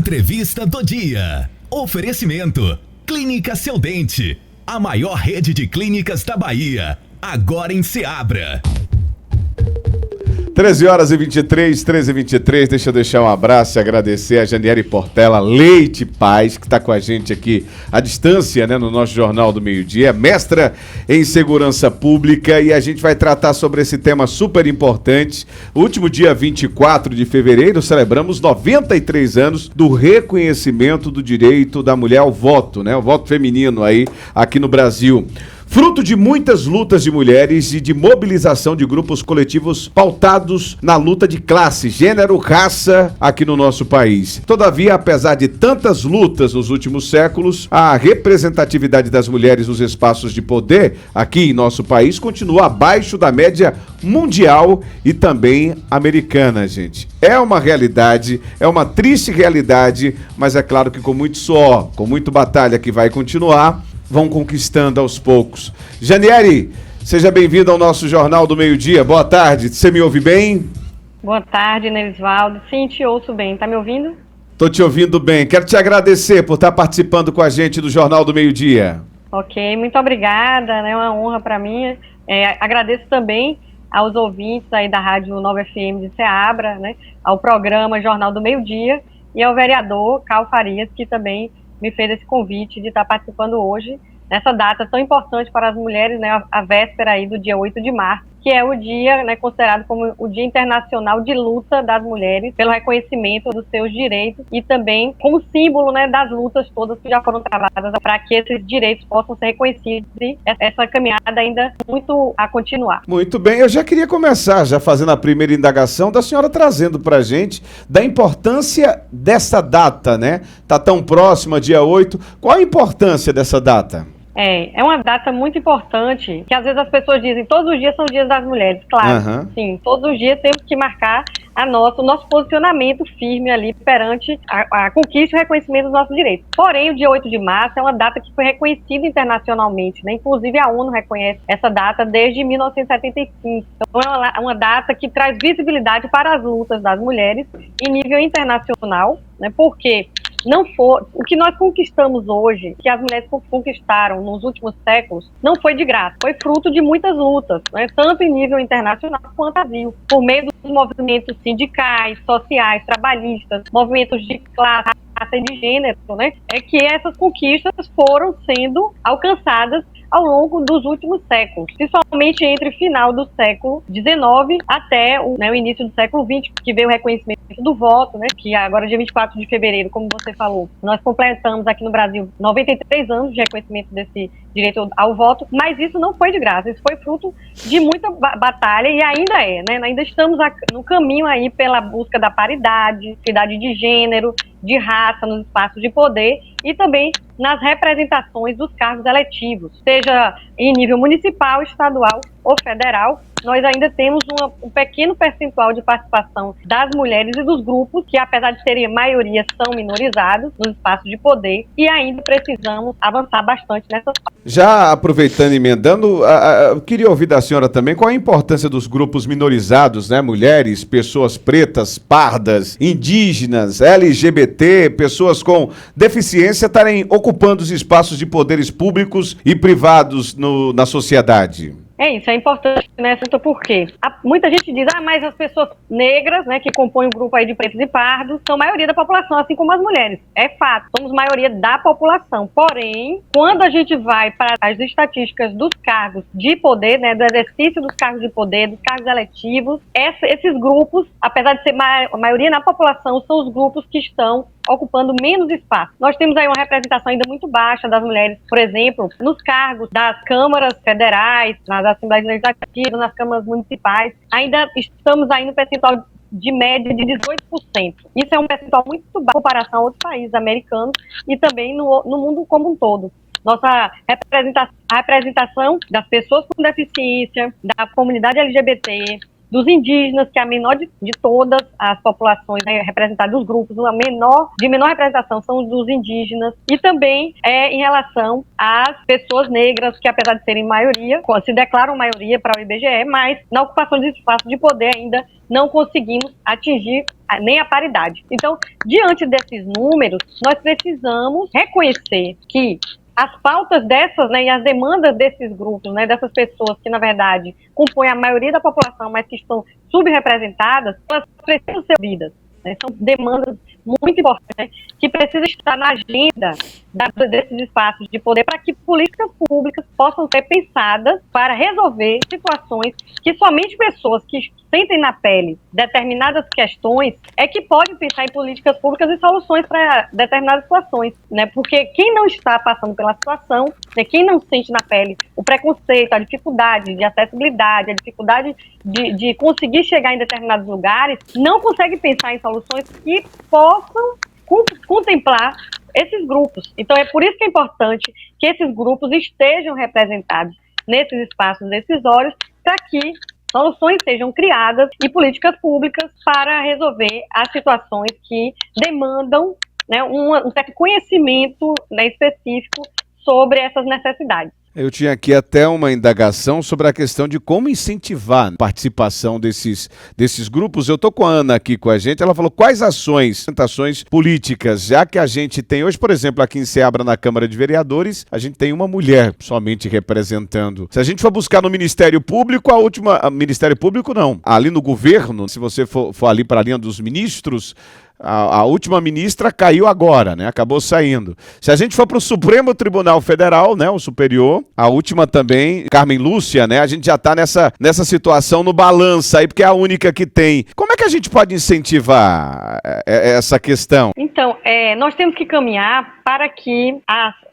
Entrevista do dia. Oferecimento: Clínica Seu Dente, a maior rede de clínicas da Bahia, agora em Ceabra. 13h23, deixa eu deixar um abraço e agradecer a Janiele Portela Leite Paz, que está com a gente aqui à distância, né, no nosso Jornal do Meio-Dia, mestra em Segurança Pública, e a gente vai tratar sobre esse tema super importante. O último dia 24 de fevereiro, celebramos 93 anos do reconhecimento do direito da mulher ao voto, né, o voto feminino aí, aqui no Brasil. Fruto de muitas lutas de mulheres e de mobilização de grupos coletivos pautados na luta de classe, gênero, raça aqui no nosso país. Todavia, apesar de tantas lutas nos últimos séculos, a representatividade das mulheres nos espaços de poder aqui em nosso país continua abaixo da média mundial e também americana, gente. É uma realidade, é uma triste realidade, mas é claro que com muito suor, com muita batalha que vai continuar, vão conquistando aos poucos. Janiele, seja bem-vinda ao nosso Jornal do Meio-Dia. Boa tarde, você me ouve bem? Boa tarde, Nevisvaldo. Sim, te ouço bem. Tá me ouvindo? Tô te ouvindo bem. Quero te agradecer por estar participando com a gente do Jornal do Meio-Dia. Ok, muito obrigada, né? É uma honra para mim. Agradeço também aos ouvintes aí da Rádio Nova FM de Ceabra, né? Ao programa Jornal do Meio-Dia e ao vereador Carl Farias, que também me fez esse convite de estar participando hoje, nessa data tão importante para as mulheres, né, a véspera aí do dia 8 de março, que é o dia, né, considerado como o Dia Internacional de Luta das Mulheres, pelo reconhecimento dos seus direitos e também como símbolo, né, das lutas todas que já foram travadas para que esses direitos possam ser reconhecidos e essa caminhada ainda muito a continuar. Muito bem, eu já queria começar, já fazendo a primeira indagação da senhora, trazendo para a gente da importância dessa data, né? Tá tão próxima, dia 8, qual a importância dessa data? É uma data muito importante, que às vezes as pessoas dizem, todos os dias são os dias das mulheres. Claro, sim, todos os dias temos que marcar o nosso posicionamento firme ali perante a conquista e o reconhecimento dos nossos direitos. Porém, o dia 8 de março é uma data que foi reconhecida internacionalmente, né? Inclusive a ONU reconhece essa data desde 1975. Então é uma data que traz visibilidade para as lutas das mulheres em nível internacional, né? Porque o que nós conquistamos hoje, que as mulheres conquistaram nos últimos séculos, não foi de graça, foi fruto de muitas lutas, né, tanto em nível internacional quanto Brasil, por meio dos movimentos sindicais, sociais, trabalhistas, movimentos de classe, raça e de gênero, né, é que essas conquistas foram sendo alcançadas ao longo dos últimos séculos, principalmente entre o final do século XIX até o início do século XX, que veio o reconhecimento do voto, né, que agora, dia 24 de fevereiro, como você falou, nós completamos aqui no Brasil 93 anos de reconhecimento desse direito ao voto, mas isso não foi de graça, isso foi fruto de muita batalha e ainda né, ainda estamos no caminho aí pela busca da paridade, equidade de gênero, de raça nos espaços de poder e também nas representações dos cargos eletivos, seja em nível municipal, estadual ou federal. Nós ainda temos um pequeno percentual de participação das mulheres e dos grupos, que apesar de serem maioria, são minorizados nos espaços de poder e ainda precisamos avançar bastante nessas partes. Já aproveitando e emendando, eu queria ouvir da senhora também qual a importância dos grupos minorizados, né? Mulheres, pessoas pretas, pardas, indígenas, LGBT, pessoas com deficiência estarem ocupando os espaços de poderes públicos e privados na sociedade. É isso, é importante, né? Por quê? Muita gente diz, mas as pessoas negras, né, que compõem o grupo aí de pretos e pardos, são a maioria da população, assim como as mulheres. É fato, somos maioria da população. Porém, quando a gente vai para as estatísticas dos cargos de poder, né, do exercício dos cargos de poder, dos cargos eletivos, esses grupos, apesar de ser a maioria na população, são os grupos que estão ocupando menos espaço. Nós temos aí uma representação ainda muito baixa das mulheres, por exemplo, nos cargos das câmaras federais, nas assembleias legislativas, nas câmaras municipais. Ainda estamos aí no percentual de média de 18%. Isso é um percentual muito baixo em comparação a outros países americanos e também no mundo como um todo. Nossa representação das pessoas com deficiência, da comunidade LGBT, dos indígenas, que é a menor de todas as populações, né, representadas dos grupos, de menor representação são dos indígenas, e também em relação às pessoas negras, que apesar de serem maioria, se declaram maioria para o IBGE, mas na ocupação de espaços de poder ainda não conseguimos atingir nem a paridade. Então, diante desses números, nós precisamos reconhecer que as pautas dessas, né, e as demandas desses grupos, né, dessas pessoas que, na verdade, compõem a maioria da população, mas que estão subrepresentadas, elas precisam ser ouvidas. Né? São demandas muito importantes, né, que precisam estar na agenda desses espaços de poder para que políticas públicas possam ser pensadas para resolver situações que somente pessoas que sentem na pele determinadas questões é que podem pensar em políticas públicas e soluções para determinadas situações, né? Porque quem não está passando pela situação, né, quem não sente na pele o preconceito, a dificuldade de acessibilidade, a dificuldade de conseguir chegar em determinados lugares, não consegue pensar em soluções que possam contemplar esses grupos. Então é por isso que é importante que esses grupos estejam representados nesses espaços decisórios para que soluções sejam criadas e políticas públicas para resolver as situações que demandam, né, um certo conhecimento, né, específico sobre essas necessidades. Eu tinha aqui até uma indagação sobre a questão de como incentivar a participação desses grupos. Eu estou com a Ana aqui com a gente, ela falou quais ações políticas, já que a gente tem hoje, por exemplo, aqui em Ceabra, na Câmara de Vereadores, a gente tem uma mulher somente representando. Se a gente for buscar no Ministério Público, Ministério Público não, ali no governo, se você for ali para a linha dos ministros, a última ministra caiu agora, né? Acabou saindo. Se a gente for para o Supremo Tribunal Federal, né? O superior, a última também, Carmen Lúcia, né? A gente já está nessa situação no balança aí, porque é a única que tem. Como é que a gente pode incentivar essa questão? Então, nós temos que caminhar para que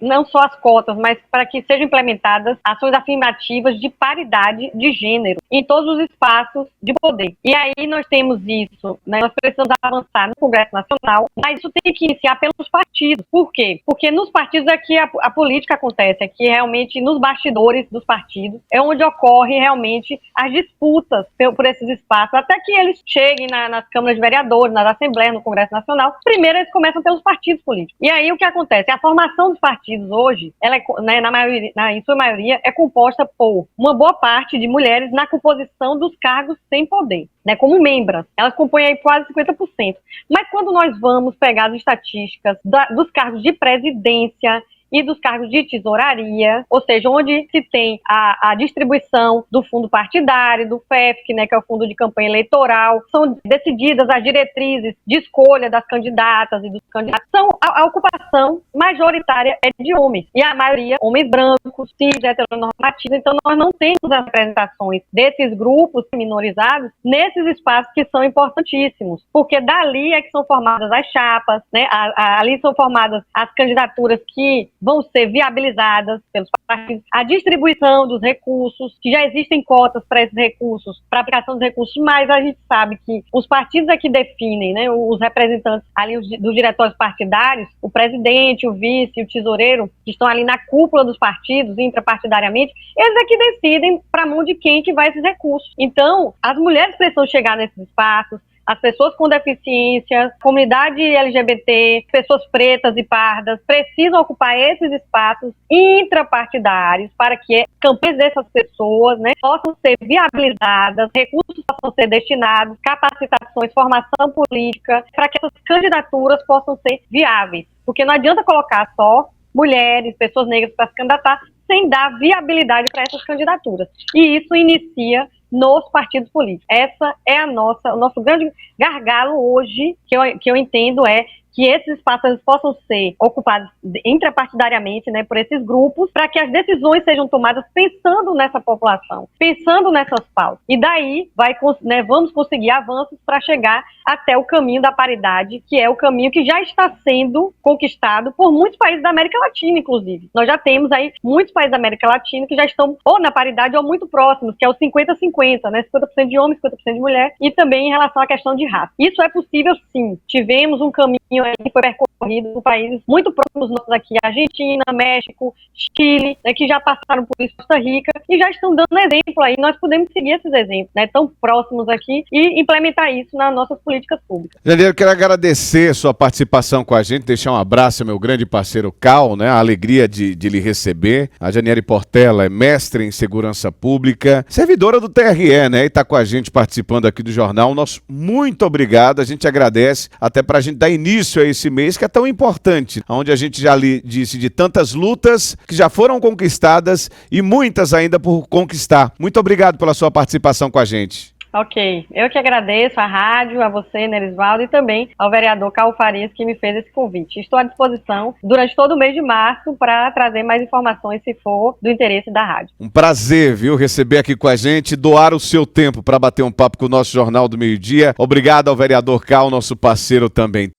não só as cotas, mas para que sejam implementadas ações afirmativas de paridade de gênero em todos os espaços de poder. E aí nós temos isso, né? Nós precisamos avançar no Congresso Nacional, mas isso tem que iniciar pelos partidos. Por quê? Porque nos partidos é que a política acontece, é que realmente nos bastidores dos partidos é onde ocorre realmente as disputas por esses espaços, até que eles cheguem nas câmaras de vereadores, nas assembleias, no Congresso Nacional. Primeiro eles começam pelos partidos políticos. E aí o que acontece? A formação dos partidos hoje, ela em sua maioria, é composta por uma boa parte de mulheres na composição dos cargos sem poder, né, como membros. Elas compõem aí quase 50%. Mas quando nós vamos pegar as estatísticas dos cargos de presidência e dos cargos de tesouraria, ou seja, onde se tem a distribuição do fundo partidário, do FEFC, né, que é o fundo de campanha eleitoral, são decididas as diretrizes de escolha das candidatas e dos candidatos, a ocupação majoritária é de homens, e a maioria homens brancos, cis, heteronormativos. Então nós não temos as representações desses grupos minorizados nesses espaços que são importantíssimos, porque dali é que são formadas as chapas, né, ali são formadas as candidaturas que vão ser viabilizadas pelos partidos, a distribuição dos recursos, que já existem cotas para esses recursos, para aplicação dos recursos, mas a gente sabe que os partidos é que definem, né, os representantes ali dos diretórios partidários, o presidente, o vice, o tesoureiro, que estão ali na cúpula dos partidos, intrapartidariamente, eles é que decidem para a mão de quem que vai esses recursos. Então, as mulheres precisam chegar nesses espaços, as pessoas com deficiência, comunidade LGBT, pessoas pretas e pardas precisam ocupar esses espaços intrapartidários para que campanhas dessas pessoas, né, possam ser viabilizadas, recursos possam ser destinados, capacitações, formação política, para que essas candidaturas possam ser viáveis. Porque não adianta colocar só mulheres, pessoas negras para se candidatar sem dar viabilidade para essas candidaturas. E isso inicia nos partidos políticos. Essa é o nosso grande gargalo hoje, que eu entendo que esses espaços possam ser ocupados intrapartidariamente, né, por esses grupos, para que as decisões sejam tomadas pensando nessa população, pensando nessas pautas. E daí vamos conseguir avanços para chegar até o caminho da paridade, que é o caminho que já está sendo conquistado por muitos países da América Latina, inclusive. Nós já temos aí muitos países da América Latina que já estão ou na paridade ou muito próximos, que é o 50-50, né, 50% de homens, 50% de mulher, e também em relação à questão de raça. Isso é possível, sim. Tivemos um caminho aí foi percorrido por países muito próximos nossos aqui, Argentina, México, Chile, né, que já passaram por isso, Costa Rica, e já estão dando exemplo aí. Nós podemos seguir esses exemplos, né, tão próximos aqui, e implementar isso nas nossas políticas públicas. Jandieri, eu quero agradecer sua participação com a gente, deixar um abraço ao meu grande parceiro Cal, né, a alegria de lhe receber. A Jandieri Portela é mestre em segurança pública, servidora do TRE, né, e está com a gente participando aqui do jornal. Nosso muito obrigado, a gente agradece, até para a gente dar início a esse mês que é tão importante, onde a gente já lhe disse de tantas lutas que já foram conquistadas e muitas ainda por conquistar. Muito obrigado pela sua participação com a gente. Ok, eu que agradeço à rádio, a você, Nerisvaldo, e também ao vereador Carlos Farias, que me fez esse convite. Estou à disposição durante todo o mês de março para trazer mais informações, se for do interesse da rádio. Um prazer, viu, receber aqui com a gente, doar o seu tempo para bater um papo com o nosso Jornal do Meio-Dia. Obrigado ao vereador Cal, nosso parceiro também.